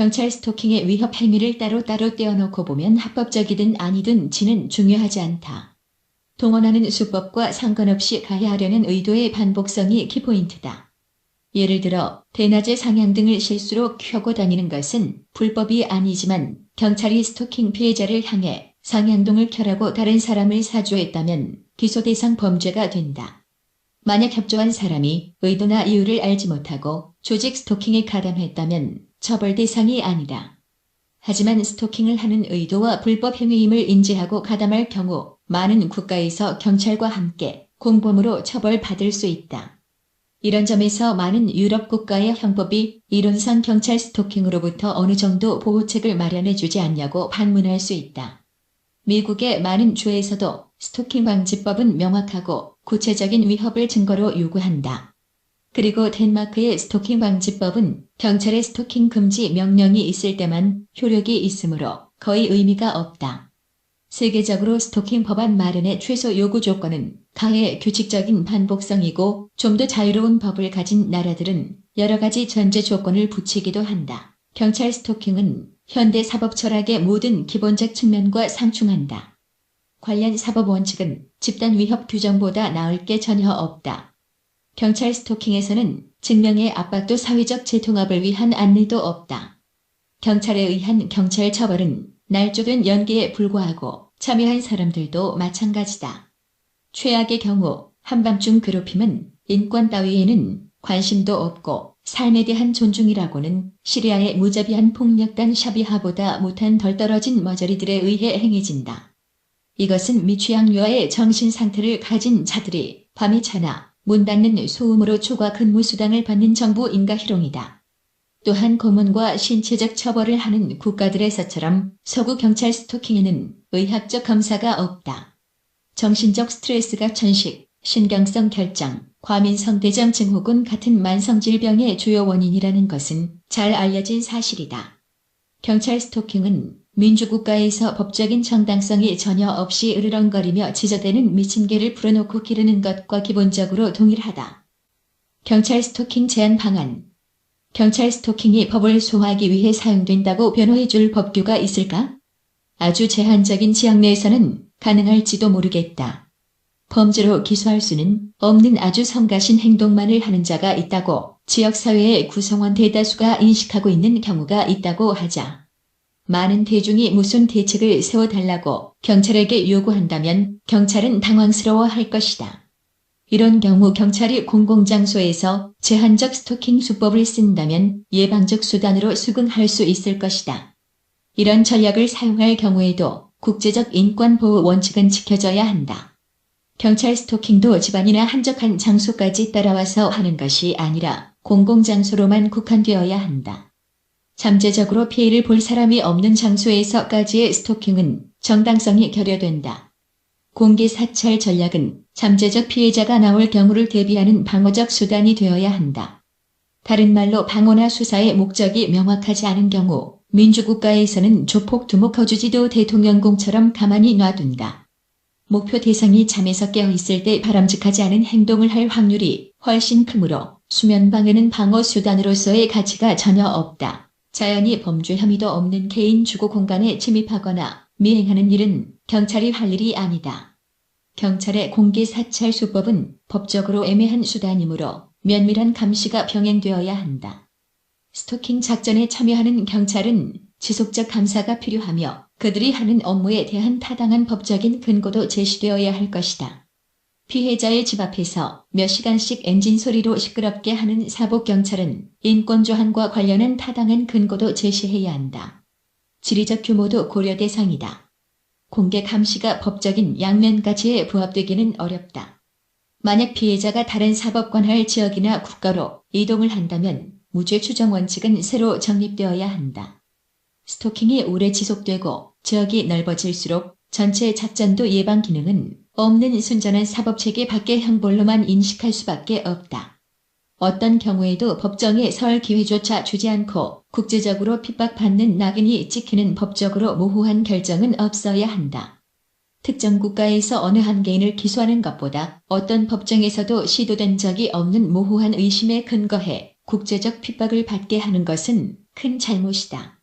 경찰 스토킹의 위협 행위를 따로따로 떼어놓고 보면 합법적이든 아니든 지는 중요하지 않다. 동원하는 수법과 상관없이 가해하려는 의도의 반복성이 키포인트다. 예를 들어 대낮에 상향등을 실수로 켜고 다니는 것은 불법이 아니지만 경찰이 스토킹 피해자를 향해 상향등을 켜라고 다른 사람을 사주했다면 기소 대상 범죄가 된다. 만약 협조한 사람이 의도나 이유를 알지 못하고 조직 스토킹에 가담했다면 처벌 대상이 아니다. 하지만 스토킹을 하는 의도와 불법 행위임을 인지하고 가담할 경우 많은 국가에서 경찰과 함께 공범으로 처벌받을 수 있다. 이런 점에서 많은 유럽 국가의 형법이 이론상 경찰 스토킹으로부터 어느 정도 보호책을 마련해주지 않냐고 반문할 수 있다. 미국의 많은 주에서도 스토킹 방지법은 명확하고 구체적인 위협을 증거로 요구한다. 그리고 덴마크의 스토킹 방지법은 경찰의 스토킹 금지 명령이 있을 때만 효력이 있으므로 거의 의미가 없다. 세계적으로 스토킹 법안 마련의 최소 요구 조건은 가해의 규칙적인 반복성이고 좀 더 자유로운 법을 가진 나라들은 여러 가지 전제 조건을 붙이기도 한다. 경찰 스토킹은 현대 사법 철학의 모든 기본적 측면과 상충한다. 관련 사법 원칙은 집단 위협 규정보다 나을 게 전혀 없다. 경찰 스토킹에서는 증명의 압박도 사회적 재통합을 위한 안내도 없다. 경찰에 의한 경찰 처벌은 날조된 연기에 불과하고 참여한 사람들도 마찬가지다. 최악의 경우 한밤중 괴롭힘은 인권 따위에는 관심도 없고 삶에 대한 존중이라고는 시리아의 무자비한 폭력단 샤비하보다 못한 덜 떨어진 머저리들에 의해 행해진다. 이것은 미취학류와의 정신상태를 가진 자들이 밤에 자나 문 닫는 소음으로 초과 근무수당을 받는 정부 인가희롱이다. 또한 고문과 신체적 처벌을 하는 국가들에서처럼 서구 경찰 스토킹에는 의학적 검사가 없다. 정신적 스트레스가 천식, 신경성 결장, 과민성 대장증 혹은 같은 만성질병의 주요 원인이라는 것은 잘 알려진 사실이다. 경찰 스토킹은 민주국가에서 법적인 정당성이 전혀 없이 으르렁거리며 지저대는 미친 개를 풀어놓고 기르는 것과 기본적으로 동일하다. 경찰 스토킹 제한 방안. 경찰 스토킹이 법을 소화하기 위해 사용된다고 변호해줄 법규가 있을까? 아주 제한적인 지역 내에서는 가능할지도 모르겠다. 범죄로 기소할 수는 없는 아주 성가신 행동만을 하는 자가 있다고 지역사회의 구성원 대다수가 인식하고 있는 경우가 있다고 하자. 많은 대중이 무슨 대책을 세워달라고 경찰에게 요구한다면 경찰은 당황스러워할 것이다. 이런 경우 경찰이 공공장소에서 제한적 스토킹 수법을 쓴다면 예방적 수단으로 수긍할 수 있을 것이다. 이런 전략을 사용할 경우에도 국제적 인권보호 원칙은 지켜져야 한다. 경찰 스토킹도 집안이나 한적한 장소까지 따라와서 하는 것이 아니라 공공장소로만 국한되어야 한다. 잠재적으로 피해를 볼 사람이 없는 장소에서까지의 스토킹은 정당성이 결여된다. 공개 사찰 전략은 잠재적 피해자가 나올 경우를 대비하는 방어적 수단이 되어야 한다. 다른 말로 방어나 수사의 목적이 명확하지 않은 경우 민주국가에서는 조폭 두목 거주지도 대통령궁처럼 가만히 놔둔다. 목표 대상이 잠에서 깨어있을 때 바람직하지 않은 행동을 할 확률이 훨씬 크므로 수면방해는 방어 수단으로서의 가치가 전혀 없다. 자연히 범죄 혐의도 없는 개인 주거 공간에 침입하거나 미행하는 일은 경찰이 할 일이 아니다. 경찰의 공개 사찰 수법은 법적으로 애매한 수단이므로 면밀한 감시가 병행되어야 한다. 스토킹 작전에 참여하는 경찰은 지속적 감사가 필요하며 그들이 하는 업무에 대한 타당한 법적인 근거도 제시되어야 할 것이다. 피해자의 집 앞에서 몇 시간씩 엔진 소리로 시끄럽게 하는 사복경찰은 인권조항과 관련한 타당한 근거도 제시해야 한다. 지리적 규모도 고려 대상이다. 공개 감시가 법적인 양면가치에 부합되기는 어렵다. 만약 피해자가 다른 사법관할 지역이나 국가로 이동을 한다면 무죄 추정 원칙은 새로 정립되어야 한다. 스토킹이 오래 지속되고 지역이 넓어질수록 전체 작전도 예방 기능은 없는 순전한 사법체계 밖의 형벌로만 인식할 수밖에 없다. 어떤 경우에도 법정에 설 기회조차 주지 않고 국제적으로 핍박받는 낙인이 찍히는 법적으로 모호한 결정은 없어야 한다. 특정 국가에서 어느 한 개인을 기소하는 것보다 어떤 법정에서도 시도된 적이 없는 모호한 의심에 근거해 국제적 핍박을 받게 하는 것은 큰 잘못이다.